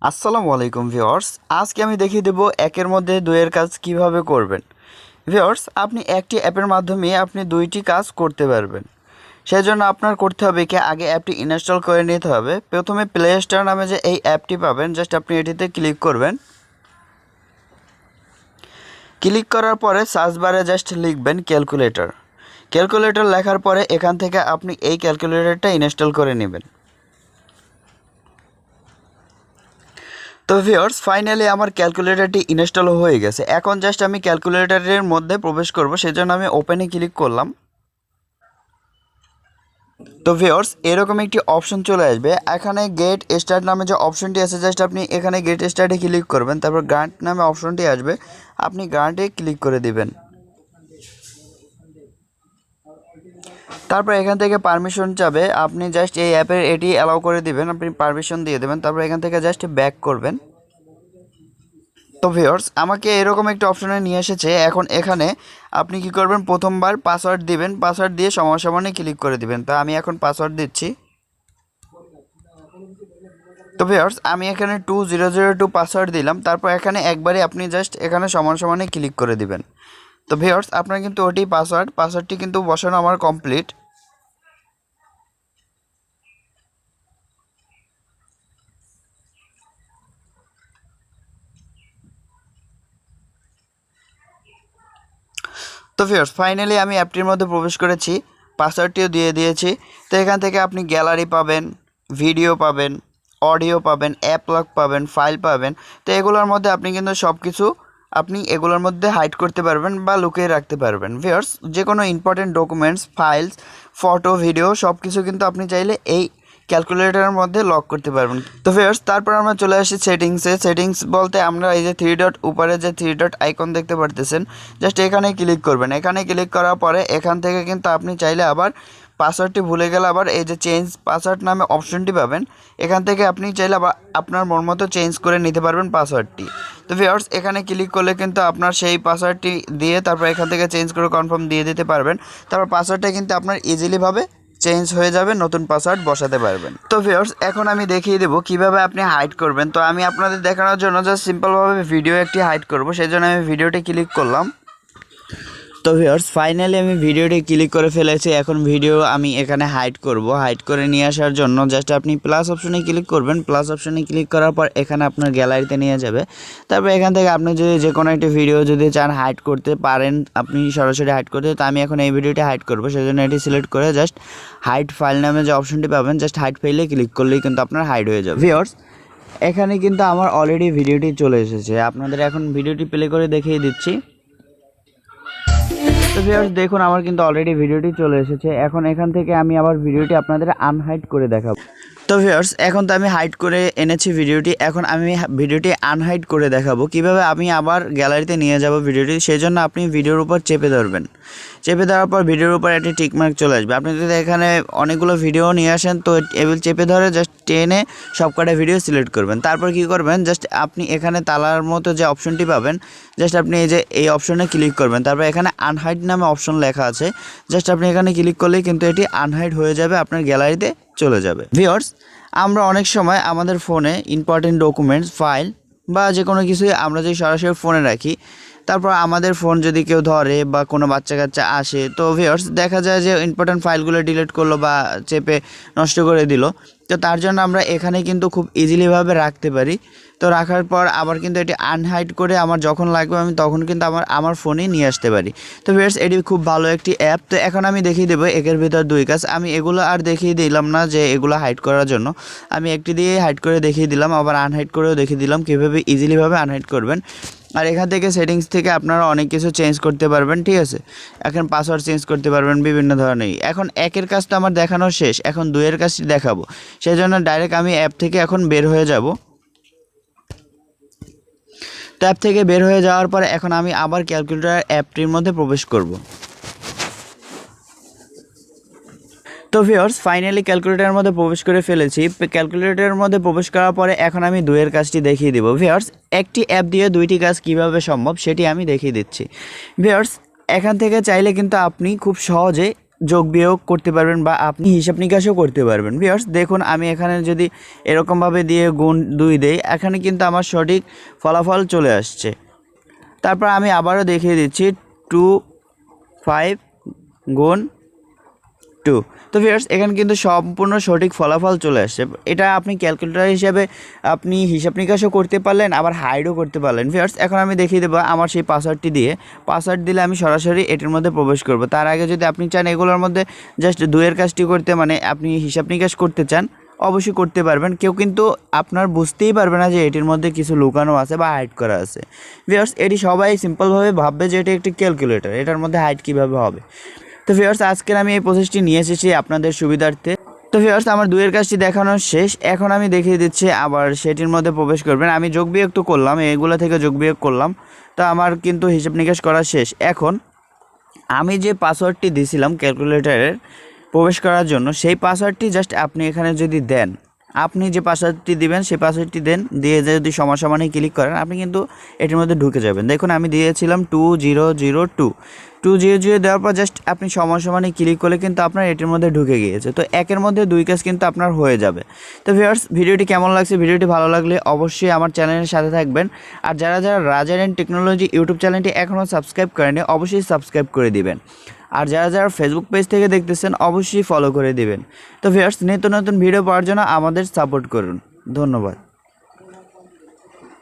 আসসালামু আলাইকুম ভিউয়ার্স, আজকে আমি দেখিয়ে দেব একের মধ্যে দুইয়ের কাজ কিভাবে করবেন। ভিউয়ার্স, আপনি একটি অ্যাপের মাধ্যমে আপনি দুইটি কাজ করতে পারবেন। সেজন্য আপনার করতে হবে কি, আগে অ্যাপটি ইনস্টল করে নিতে হবে। প্রথমে প্লে স্টোর নামে যে এই অ্যাপটি পাবেন, জাস্ট আপনি এটিতে ক্লিক করবেন। ক্লিক করার পরে সার্চ বারে জাস্ট লিখবেন ক্যালকুলেটর। ক্যালকুলেটর লেখার পরে এখান থেকে আপনি এই ক্যালকুলেটরটা ইনস্টল করে নেবেন। তো ভিউয়ার্স, ফাইনালি আমার ক্যালকুলেটরটি ইনস্টল হয়ে গেছে। এখন জাস্ট আমি ক্যালকুলেটরের মধ্যে প্রবেশ করব, সেজন্য আমি ওপেনে ক্লিক করলাম। তো ভিউয়ার্স, এরকম একটি অপশন চলে আসবে। এখানে গেট স্টার্ট নামে যে অপশনটি আছে, জাস্ট আপনি এখানে গেট স্টার্টে ক্লিক করবেন। তারপর গ্রান্ট নামে অপশনটি আসবে, আপনি গ্রান্টে ক্লিক করে দিবেন। তারপর এখান থেকে পারমিশন চাবে, আপনি জাস্ট এই অ্যাপের এটি অ্যালাউ করে দিবেন, আপনি পারমিশন দিয়ে দেবেন। তারপর এখান থেকে জাস্ট ব্যাক করবেন। তো ভিউয়ার্স, আমাকে এরকম একটা অপশনে নিয়ে এসেছে। এখন এখানে আপনি কি করবেন, প্রথমবার পাসওয়ার্ড দিবেন, পাসওয়ার্ড দিয়ে সমানে ক্লিক করে দিবেন। তো আমি এখন পাসওয়ার্ড দিচ্ছি। তো ভিউয়ার্স, আমি এখানে 2002 পাসওয়ার্ড দিলাম। তারপর এখানে একবারে আপনি জাস্ট এখানে সমানে ক্লিক করে দিবেন। তো ভিউয়ার্স, আপনার কিন্তু ওটি পাসওয়ার্ডটি কিন্তু বসানো আমার কমপ্লিট। তো ভিউয়ার্স, ফাইনালি আমি অ্যাপটির মধ্যে প্রবেশ করেছি, পাসওয়ার্ডটিও দিয়ে দিয়েছি। তো এখান থেকে আপনি গ্যালারি পাবেন, ভিডিও পাবেন, অডিও পাবেন, অ্যাপ লক পাবেন, ফাইল পাবেন। তো এগুলোর মধ্যে আপনি কিন্তু সব কিছু আপনি এগুলোর মধ্যে হাইড করতে পারবেন বা লুকিয়ে রাখতে পারবেন। ভিউয়ার্স, যে কোনো important documents, files, photo, video সব কিছু কিন্তু আপনি চাইলে এই ক্যালকুলেটরের মধ্যে লক করতে পারবেন। তো ভিউয়ার্স, তারপর আমরা চলে আসি সেটিংসে। সেটিংস বলতে আমরা এই যে থ্রি ডট, উপরে যে থ্রি ডট আইকন দেখতে পারতেছেন, জাস্ট এখানে ক্লিক করবেন। এখানে ক্লিক করার পরে এখান থেকে কিন্তু আপনি চাইলে আবার পাসওয়ার্ডটি ভুলে গেলে আবার এই যে চেঞ্জ পাসওয়ার্ড নামে অপশনটি পাবেন। এখান থেকে আপনি চাইলে আবার আপনার মন মতো চেঞ্জ করে নিতে পারবেন পাসওয়ার্ডটি। তো ভিউয়ার্স, এখানে ক্লিক করলে কিন্তু আপনার সেই পাসওয়ার্ডটি দিয়ে তারপর এখান থেকে চেঞ্জ করে কনফার্ম দিয়ে দিতে পারবেন। তারপর পাসওয়ার্ডটা কিন্তু আপনার ইজিলিভাবে চেঞ্জ হয়ে যাবে, নতুন পাসওয়ার্ড বসাতে পারবেন। তো ভিউয়ার্স, এখন আমি দেখিয়ে দেবো কিভাবে আপনি হাইড করবেন। তো আমি আপনাদের দেখানোর জন্য জাস্ট সিম্পলভাবে ভিডিও একটি হাইড করব, সেই জন্য আমি ভিডিওটি ক্লিক করলাম। তো ভিউয়ার্স, ফাইনালি আমি ভিডিওটি ক্লিক করে ফেলেছি। এখন ভিডিও আমি এখানে হাইড করব। হাইড করে নিয়ে আসার জন্য জাস্ট আপনি প্লাস অপশনে ক্লিক করবেন। প্লাস অপশনে ক্লিক করার পর এখানে আপনার গ্যালারিতে নিয়ে যাবে। তারপর এখান থেকে আপনি যদি যে কোনো একটি ভিডিও যদি চান হাইড করতে পারেন, আপনি সরাসরি হাইড করতে। তো আমি এখন এই ভিডিওটি হাইড করব, সেজন্য এটি সিলেক্ট করে জাস্ট হাইড ফাইল নামে যে অপশনটি পাবেন, জাস্ট হাইড ফাইলে ক্লিক করলেই কিন্তু আপনার হাইড হয়ে যাবে। ভিউয়ার্স, এখানে কিন্তু আমার অলরেডি ভিডিওটি চলে এসেছে। আপনাদের এখন ভিডিওটি প্লে করে দেখিয়ে দিচ্ছি। তো ভিউয়ার্স, দেখুন আমার কিন্তু অলরেডি ভিডিওটি চলে এসেছে। এখন এখান থেকে আমি আবার ভিডিওটি আপনাদের আনহাইড করে দেখাবো। তো ভিউয়ার্স, এখন তো আমি হাইড করে এনেছি ভিডিওটি। এখন আমি ভিডিওটি আনহাইড করে দেখাবো কিভাবে আমি আবার গ্যালারিতে নিয়ে যাব ভিডিওটি। সেই জন্য আপনি ভিডিওর উপর চেপে ধরবেন। চেপে ধরার পর ভিডিওর উপর একটি টিকমার্ক চলে আসবে। আপনি যদি এখানে অনেকগুলো ভিডিও নিয়ে আসেন, তো এগুলো চেপে ধরে জাস্ট টেনে সব কটা ভিডিও সিলেক্ট করবেন। তারপর কি করবেন, জাস্ট আপনি এখানে তালার মতো যে অপশনটি পাবেন, জাস্ট আপনি এই অপশনে ক্লিক করবেন। তারপর এখানে আনহাইড নামে অপশন লেখা আছে, জাস্ট আপনি এখানে ক্লিক করলেই কিন্তু এটি আনহাইড হয়ে যাবে, আপনার গ্যালারিতে চলে যাবে। ভিউয়ার্স, আমরা অনেক সময় আমাদের ফোনে ইম্পর্টেন্ট ডকুমেন্টস, ফাইল বা যে কোনো কিছুই আমরা যদি সরাসরি ফোনে রাখি, তারপর আমাদের ফোন যদি কেউ ধরে বা কোনো বাচ্চা কাচ্চা আসে, তো ভিউয়ার্স দেখা যায় যে ইম্পর্টেন্ট ফাইলগুলো ডিলিট করলো বা চেপে নষ্ট করে দিল। তো তার জন্য আমরা এখানে কিন্তু খুব ইজিলিভাবে রাখতে পারি। তো রাখার পর আবার কিন্তু এটি আনহাইড করে আমার যখন লাগবে আমি তখন কিন্তু আমার ফোনে নিয়ে আসতে পারি। তো ভিউয়ার্স, এটি খুব ভালো একটি অ্যাপ। তো এখন আমি দেখিয়ে দেবো একের ভিতর দুই কাজ। আমি এগুলো আর দেখিয়ে দিলাম না যে এগুলো হাইড করার জন্য, আমি একটি দিয়ে হাইড করে দেখিয়ে দিলাম, আবার আনহাইড করেও দেখিয়ে দিলাম কীভাবে ইজিলিভাবে আনহাইড করবেন। আর এখান থেকে সেটিংস থেকে আপনারা অনেক কিছু চেঞ্জ করতে পারবেন, ঠিক আছে। এখন পাসওয়ার্ড চেঞ্জ করতে পারবেন বিভিন্ন ধরনের। এখন একের কাজ তো আমার দেখানো শেষ, এখন দুইয়ের কাজটি দেখাবো। সেই জন্য ডাইরেক্ট আমি অ্যাপ থেকে এখন বের হয়ে যাব। তো অ্যাপ থেকে বের হয়ে যাওয়ার পর এখন আমি আবার ক্যালকুলেটর অ্যাপটির মধ্যে প্রবেশ করব। তো ভিউয়ার্স, ফাইনালি ক্যালকুলেটরের মধ্যে প্রবেশ করে ফেলেছি। ক্যালকুলেটরের মধ্যে প্রবেশ করার পরে এখন আমি দুইয়ের কাজটি দেখিয়ে দিব। ভিউয়ার্স, একটি অ্যাপ দিয়ে দুইটি কাজ কিভাবে সম্ভব সেটি আমি দেখিয়ে দিচ্ছি। ভিউয়ার্স, এখান থেকে চাইলে কিন্তু আপনি খুব সহজে যোগ বিয়োগ করতে পারবেন বা আপনি হিসাব নিকাশও করতে পারবেন। ভিউয়ার্স দেখুন আমি এখানে যদি এরকমভাবে দিয়ে গুণ 2 দেই, এখানে কিন্তু আমার সঠিক ফলাফল চলে আসছে। তারপর আমি আবারও দেখিয়ে দিচ্ছি 2 5 গুণ 2। তো ভিউয়ার্স এখানে কিন্তু সম্পূর্ণ সঠিক ফলাফল চলে আসছে। এটা আপনি ক্যালকুলেটর হিসেবে আপনি হিসাব নিকাশও করতে পারলেন, আবার হাইডও করতে পারলেন। ভিউয়ার্স এখন আমি দেখিয়ে দেবো আমার সেই পাসওয়ার্ডটি দিয়ে। পাসওয়ার্ড দিলে আমি সরাসরি এটির মধ্যে প্রবেশ করব। তার আগে যদি আপনি চান এগুলোর মধ্যে জাস্ট 2-এর কাজটি করতে, মানে আপনি হিসাব নিকাশ করতে চান, অবশ্যই করতে পারবেন। কেউ কিন্তু আপনার বুঝতেই পারবে না যে এটির মধ্যে কিছু লুকানো আছে বা হাইড করা আছে। ভিউয়ার্স এটি সবাই সিম্পলভাবে ভাববে যে এটি একটি ক্যালকুলেটর, এটার মধ্যে হাইড কীভাবে হবে। তো ভিউয়ার্স আজকের আমি এই প্রসেসটি নিয়ে এসেছি আপনাদের সুবিধার্থে। তো ভিউয়ার্স আমার 2-এর কাজটি দেখানো শেষ। এখন আমি দেখিয়ে দিচ্ছি আবার সেটির মধ্যে প্রবেশ করবেন। আমি যোগ বিয়োগ তো করলাম, এগুলো থেকে যোগ বিয়োগ করলাম, তো আমার কিন্তু হিসাব নিকাশ করা শেষ। এখন আমি যে পাসওয়ার্ডটি দিয়েছিলাম ক্যালকুলেটরের প্রবেশ করার জন্য, সেই পাসওয়ার্ডটি জাস্ট আপনি এখানে যদি দেন, আপনি যে পাসওয়ার্ডটি দিবেন সেই পাসওয়ার্ডটি দেন, দিয়ে যদি সমানে ক্লিক করেন আপনি কিন্তু এটির মধ্যে ঢুকে যাবেন। দেখুন আমি দিয়েছিলাম 2002 2002 দেওয়ার পর জাস্ট আপনি সমানে ক্লিক করলে কিন্তু আপনার এটির মধ্যে ঢুকে গিয়েছে। তো একের মধ্যে 2 কাজ কিন্তু আপনার হয়ে যাবে। তো ভিউয়ার্স ভিডিওটি কেমন লাগছে, ভিডিওটি ভালো লাগলে অবশ্যই আমার চ্যানেলের সাথে থাকবেন। আর যারা রাজ আরিয়ান টেকনোলজি ইউটিউব চ্যানেলটি এখনও সাবস্ক্রাইব করেনি অবশ্যই সাবস্ক্রাইব করে দিবেন। আর যারা ফেসবুক পেজ থেকে দেখতেছেন অবশ্যই ফলো করে দিবেন। তো ভিউয়ার্স নিত্য নতুন ভিডিও পাওয়ার জন্য আমাদের সাপোর্ট করুন। ধন্যবাদ।